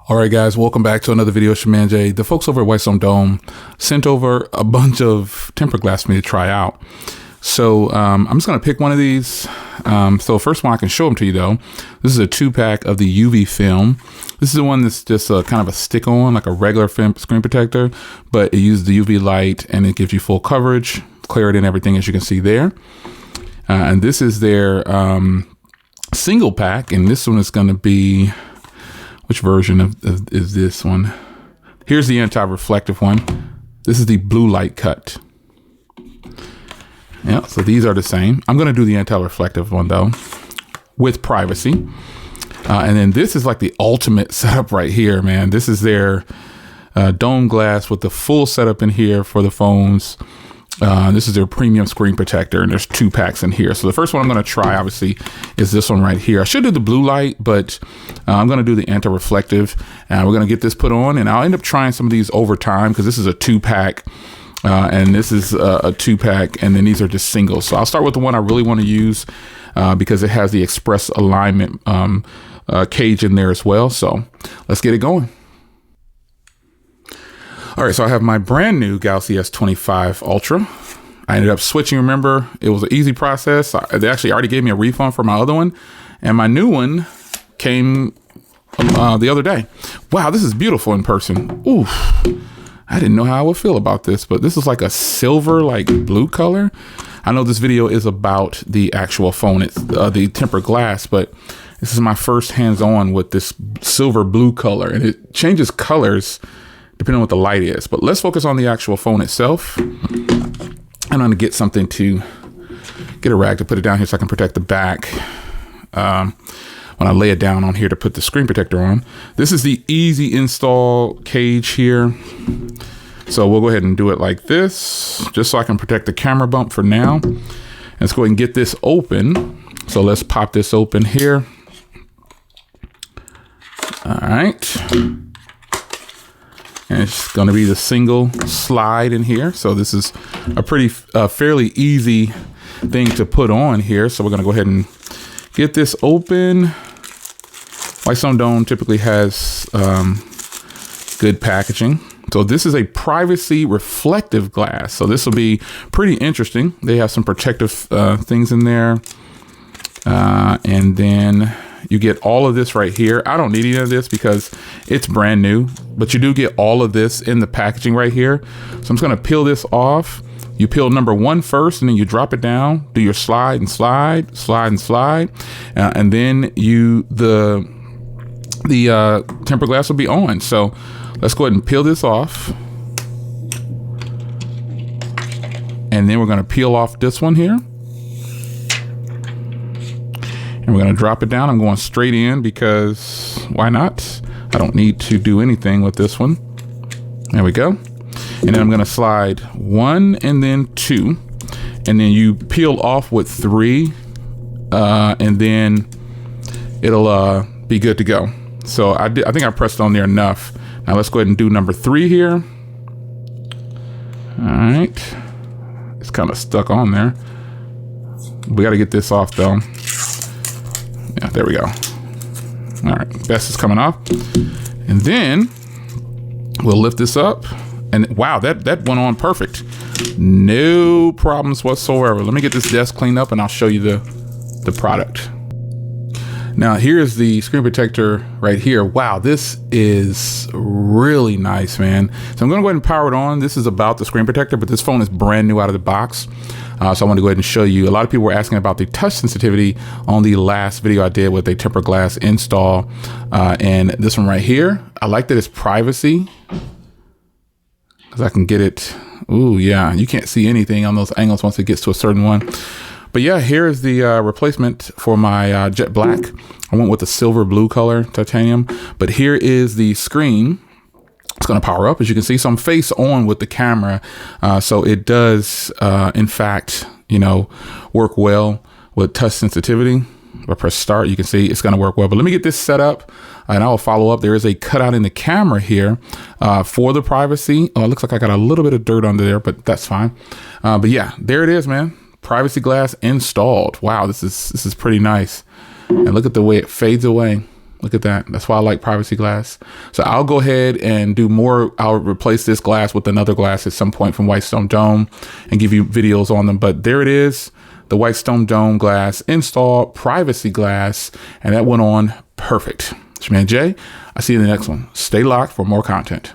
All right, guys, welcome back to another video. It's your man Jay. The folks over at Whitestone Dome sent over a bunch of tempered glass for me to try out. So I'm just going to pick one of these. So first one, I can show them to you, though. This is a 2-pack of the UV film. This is the one that's just kind of a stick-on, like a regular film screen protector, but it uses the UV light, and it gives you full coverage, clarity, and everything, as you can see there. And this is their single pack, and this one is going to be... Which version is this one? Here's the anti-reflective one. This is the blue light cut. Yeah, so these are the same. I'm going to do the anti-reflective one, though, with privacy. And then this is like the ultimate setup right here, man. This is their dome glass with the full setup in here for the phones. This is their premium screen protector, and there's 2 packs in here. So the first one I'm going to try, obviously, is this one right here. I should do the blue light, but I'm going to do the anti-reflective, and we're going to get this put on, and I'll end up trying some of these over time because this is a 2-pack, and this is a 2-pack, and then these are just singles. So I'll start with the one I really want to use because it has the express alignment cage in there as well. So let's get it going. All right, so I have my brand new Galaxy S25 Ultra. I ended up switching, remember, it was an easy process. They actually already gave me a refund for my other one, and my new one came the other day. Wow, this is beautiful in person. Ooh, I didn't know how I would feel about this, but this is like a silver, like blue color. I know this video is about the actual phone, it's the tempered glass, but this is my first hands-on with this silver blue color, and it changes colors depending on what the light is. But let's focus on the actual phone itself. I'm going to get something to get a rag to put it down here so I can protect the back when I lay it down on here to put the screen protector on. This is the easy install cage here. So we'll go ahead and do it like this, just so I can protect the camera bump for now. Let's go ahead and get this open. So let's pop this open here. All right. And it's going to be the single slide in here. So this is a pretty fairly easy thing to put on here. So we're going to go ahead and get this open. Whitestone Dome typically has good packaging. So this is a privacy reflective glass. So this will be pretty interesting. They have some protective things in there. And then you get all of this right here. I don't need any of this because it's brand new, but you do get all of this in the packaging right here. So I'm just going to peel this off. You peel number 1 first, and then you drop it down, do your slide and slide, slide and slide. And then the tempered glass will be on. So let's go ahead and peel this off. And then we're going to peel off this one here. And we're going to drop it down. I'm going straight in because why not? I don't need to do anything with this one. There we go. And then I'm going to slide 1 and then 2. And then you peel off with 3. And then it'll be good to go. So I think I pressed on there enough. Now let's go ahead and do number 3 here. All right. It's kind of stuck on there. We got to get this off though. Yeah, there we go. All right, best is coming off. And then we'll lift this up. And wow, that went on perfect. No problems whatsoever. Let me get this desk cleaned up and I'll show you the product. Now here's the screen protector right here. Wow, this is really nice, man. So I'm gonna go ahead and power it on. This is about the screen protector, but this phone is brand new out of the box. So I want to go ahead and show you. A lot of people were asking about the touch sensitivity on the last video I did with a tempered glass install. And this one right here, I like that it's privacy because I can get it. Ooh, yeah, you can't see anything on those angles once it gets to a certain one. But yeah, here's the replacement for my jet black. I went with the silver blue color titanium, but here is the screen. It's going to power up, as you can see. So I'm face on with the camera. So it does, in fact, work well with touch sensitivity. If I press start, you can see it's going to work well. But let me get this set up and I will follow up. There is a cutout in the camera here for the privacy. Oh, it looks like I got a little bit of dirt under there, but that's fine. But yeah, there it is, man. Privacy glass installed. Wow, this is pretty nice. And look at the way it fades away. Look at that. That's why I like privacy glass. So I'll go ahead and do more. I'll replace this glass with another glass at some point from Whitestone Dome and give you videos on them. But there it is, the Whitestone Dome glass install, privacy glass, and that went on perfect. It's your man Jay. I'll see you in the next one. Stay locked for more content.